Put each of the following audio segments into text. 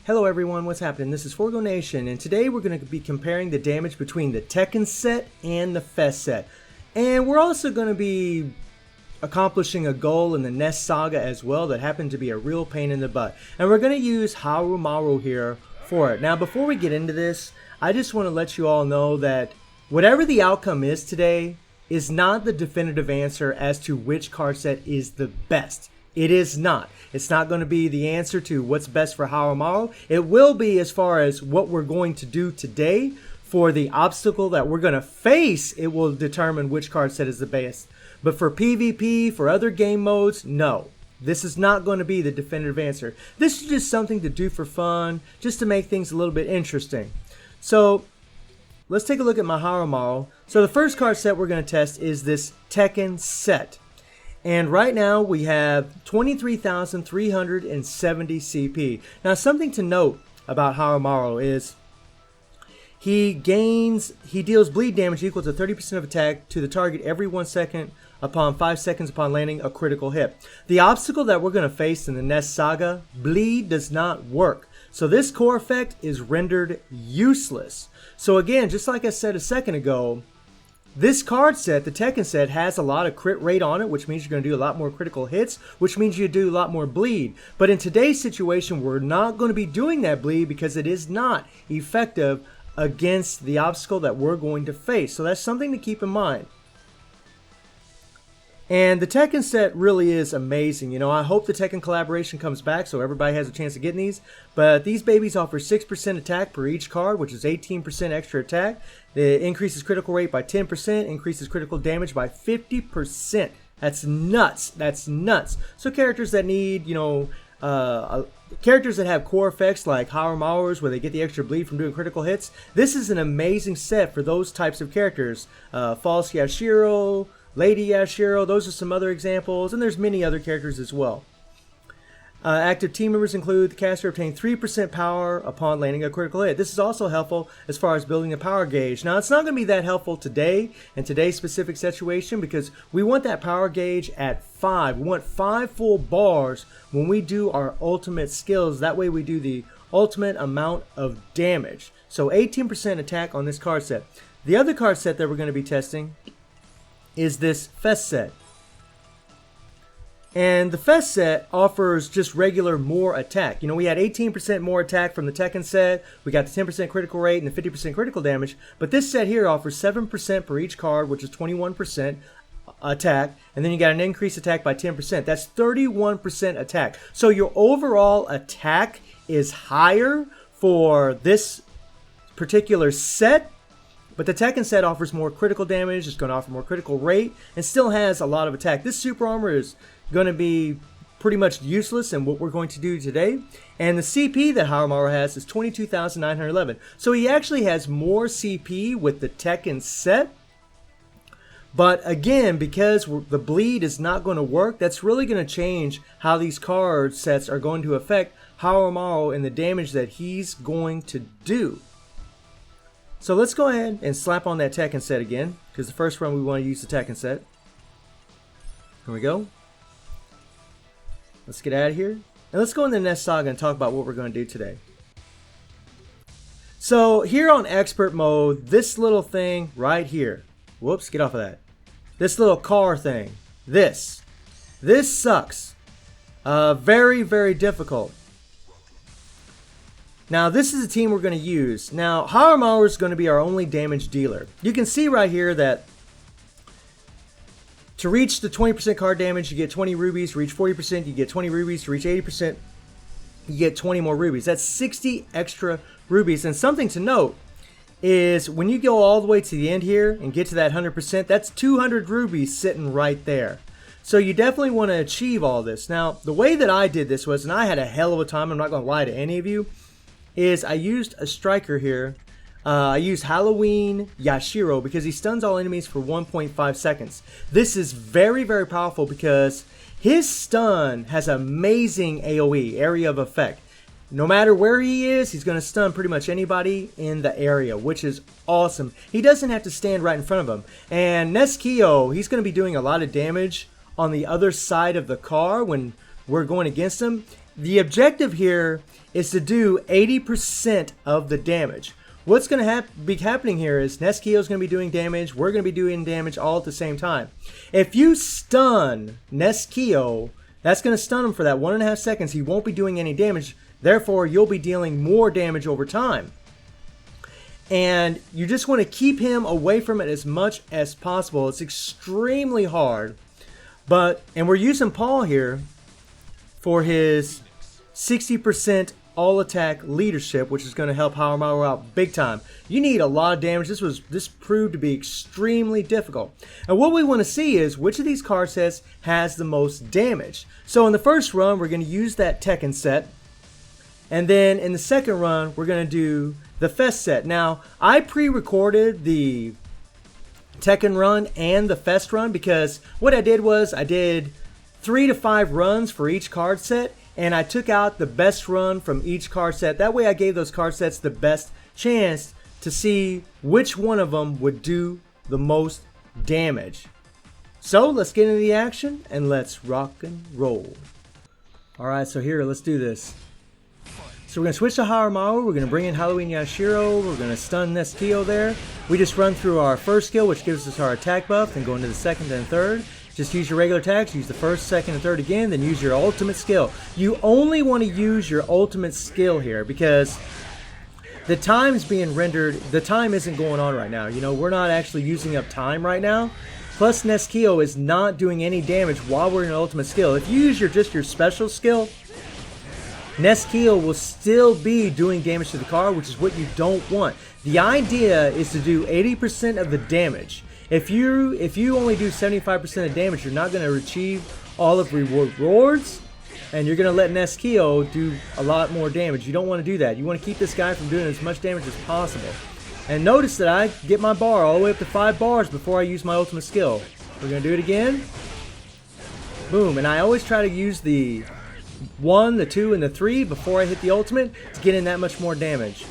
Hello everyone, what's happening? This is Forgo Nation, and today we're going to be comparing the damage between the Tekken set and the Fest set. And we're also going to be accomplishing a goal in the Nest Saga as well that happened to be a real pain in the butt. And we're going to use Harumaru here for it. Now before we get into this, I just want to let you all know that whatever the outcome is today is not the definitive answer as to which card set is the best. It is not. It's not going to be the answer to what's best for Harumaru. It will be as far as what we're going to do today for the obstacle that we're going to face. It will determine which card set is the best. But for PvP, for other game modes, no. This is not going to be the definitive answer. This is just something to do for fun, just to make things a little bit interesting. So let's take a look at my Harumaru. So the first card set we're going to test is this Tekken set. And right now we have 23,370 CP. Now something to note about Harumaru is he deals bleed damage equal to 30% of attack to the target every 1 second upon 5 seconds upon landing a critical hit. The obstacle that we're going to face in the Nest Saga, bleed does not work. So this core effect is rendered useless. So again, just like I said a second ago, this card set, the Tekken set, has a lot of crit rate on it, which means you're going to do a lot more critical hits, which means you do a lot more bleed. But in today's situation, we're not going to be doing that bleed because it is not effective against the obstacle that we're going to face. So that's something to keep in mind. And the Tekken set really is amazing. You know, I hope the Tekken collaboration comes back so everybody has a chance of getting these. But these babies offer 6% attack per each card, which is 18% extra attack. It increases critical rate by 10%, increases critical damage by 50%. That's nuts. That's nuts. So characters that need, characters that have core effects like Harumaru's where they get the extra bleed from doing critical hits, this is an amazing set for those types of characters. False Yashiro, Lady Yashiro, those are some other examples, and there's many other characters as well. Active team members include the caster obtain 3% power upon landing a critical hit. This is also helpful as far as building a power gauge. Now, it's not going to be that helpful today in today's specific situation because we want that power gauge at 5. We want 5 full bars when we do our ultimate skills. That way we do the ultimate amount of damage. So 18% attack on this card set. The other card set that we're going to be testing is this Fest set. And the Fest set offers just regular more attack. You know, we had 18% more attack from the Tekken set. We got the 10% critical rate and the 50% critical damage. But this set here offers 7% per each card, which is 21% attack. And then you got an increased attack by 10%. That's 31% attack. So your overall attack is higher for this particular set. But the Tekken set offers more critical damage, it's going to offer more critical rate, and still has a lot of attack. This super armor is going to be pretty much useless in what we're going to do today. And the CP that Harumaru has is 22,911. So he actually has more CP with the Tekken set. But again, because the bleed is not going to work, that's really going to change how these card sets are going to affect Harumaru and the damage that he's going to do. So let's go ahead and slap on that Tekken set again, because the first run we want to use the Tekken set. Here we go. Let's get out of here. And let's go into the Nest Saga and talk about what we're going to do today. So here on Expert Mode, this little thing right here. Whoops, get off of that. This little car thing. This sucks. Very, very difficult. Now, this is the team we're going to use. Now, Harumaru is going to be our only damage dealer. You can see right here that to reach the 20% card damage, you get 20 rubies. To reach 40%, you get 20 rubies. To reach 80%, you get 20 more rubies. That's 60 extra rubies. And something to note is when you go all the way to the end here and get to that 100%, that's 200 rubies sitting right there. So you definitely want to achieve all this. Now, the way that I did this was, and I had a hell of a time, I'm not going to lie to any of you, is I used a striker here. I used Halloween Yashiro because he stuns all enemies for 1.5 seconds. This is very, very powerful because his stun has amazing AoE, area of effect. No matter where he is, he's going to stun pretty much anybody in the area, which is awesome. He doesn't have to stand right in front of him. And Neskio, he's going to be doing a lot of damage on the other side of the car when we're going against him. the objective here is to do 80% of the damage. What's going to be happening here is Neskio is going to be doing damage. We're going to be doing damage all at the same time. If you stun Neskio, that's going to stun him for that 1.5 seconds. He won't be doing any damage. Therefore, you'll be dealing more damage over time. And you just want to keep him away from it as much as possible. It's extremely hard. And we're using Paul here for his 60% all attack leadership, which is going to help Harumaru out big time. You need a lot of damage. This proved to be extremely difficult. And what we want to see is which of these card sets has the most damage. So in the first run, we're going to use that Tekken set. And then in the second run, we're going to do the Fest set. Now, I pre-recorded the Tekken run and the Fest run because what I did was I did 3 to 5 runs for each card set, and I took out the best run from each card set. That way I gave those card sets the best chance to see which one of them would do the most damage. So let's get into the action and let's rock and roll. Alright, so here, let's do this. So we're going to switch to Harumaru, we're going to bring in Halloween Yashiro, we're going to stun Neskio there. We just run through our first skill, which gives us our attack buff, then go into the second and third. Just use your regular attacks, use the first, second, and third again, then use your ultimate skill. You only want to use your ultimate skill here because the time's being rendered, the time isn't going on right now. You know, we're not actually using up time right now. Plus, Neskio is not doing any damage while we're in an ultimate skill. If you use just your special skill, Neskio will still be doing damage to the card, which is what you don't want. The idea is to do 80% of the damage. If you only do 75% of damage, you're not going to achieve all of rewards, and you're going to let Neskio do a lot more damage. You don't want to do that. You want to keep this guy from doing as much damage as possible. And notice that I get my bar all the way up to 5 bars before I use my ultimate skill. We're going to do it again. Boom. And I always try to use the 1, the 2, and the 3 before I hit the ultimate to get in that much more damage.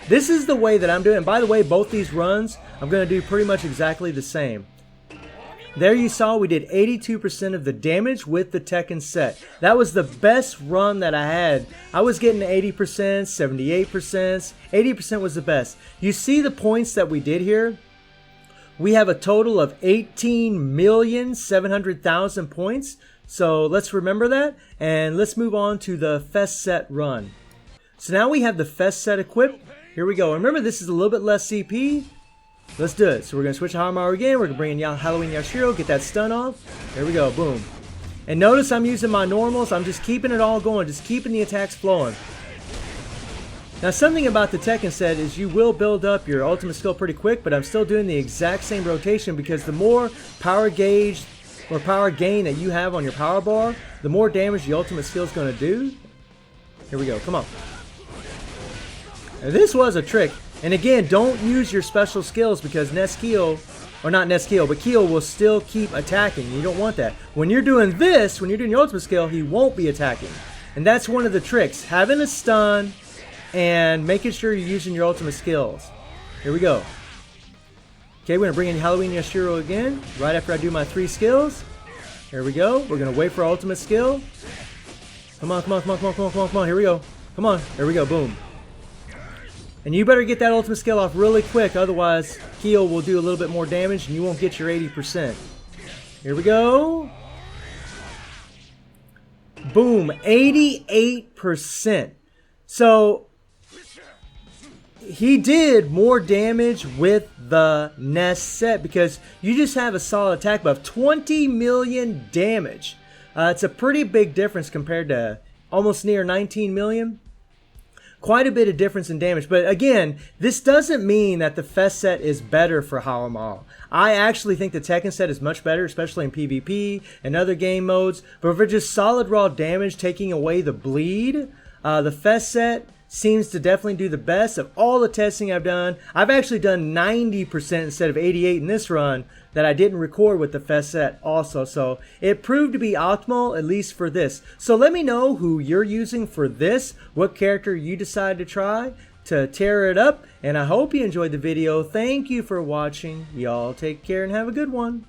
This is the way that I'm doing. And by the way, both these runs, I'm going to do pretty much exactly the same. There you saw we did 82% of the damage with the Tekken set. That was the best run that I had. I was getting 80%, 78%, 80% was the best. You see the points that we did here? We have a total of 18,700,000 points. So let's remember that, and let's move on to the Fest set run. So now we have the Fest set equipped. Here we go. Remember, this is a little bit less CP. Let's do it. So we're going to switch to Harumaru again. We're going to bring in Halloween Yashiro, get that stun off. There we go. Boom. And notice I'm using my normals. I'm just keeping it all going, just keeping the attacks flowing. Now, something about the Tekken set is you will build up your ultimate skill pretty quick, but I'm still doing the exact same rotation because the more power gauge or power gain that you have on your power bar, the more damage the ultimate skill is going to do. Here we go. Come on. Now, this was a trick. And again, don't use your special skills because Neskio, or not Neskio, but Kyo will still keep attacking. You don't want that. When you're doing this, when you're doing your ultimate skill, he won't be attacking. And that's one of the tricks. Having a stun and making sure you're using your ultimate skills. Here we go. Okay, we're going to bring in Halloween Yashiro again, right after I do my 3 skills. Here we go. We're going to wait for our ultimate skill. Come on, come on, come on, come on, come on, come on, come on. Here we go. Come on. Here we go. Boom. And you better get that ultimate skill off really quick, otherwise Kyo will do a little bit more damage and you won't get your 80%. Here we go. Boom. 88%. So he did more damage with the Nest set because you just have a solid attack buff. 20 million damage. It's a pretty big difference compared to almost near 19 million. Quite a bit of difference in damage. But again, this doesn't mean that the Fest set is better for Harumaru. I actually think the Tekken set is much better, especially in PvP and other game modes. But for just solid raw damage, taking away the bleed, the Fest set seems to definitely do the best of all the testing I've done. I've actually done 90% instead of 88 in this run that I didn't record with the Fest set also. So it proved to be optimal, at least for this. So let me know who you're using for this, what character you decide to try to tear it up. And I hope you enjoyed the video. Thank you for watching. Y'all take care and have a good one.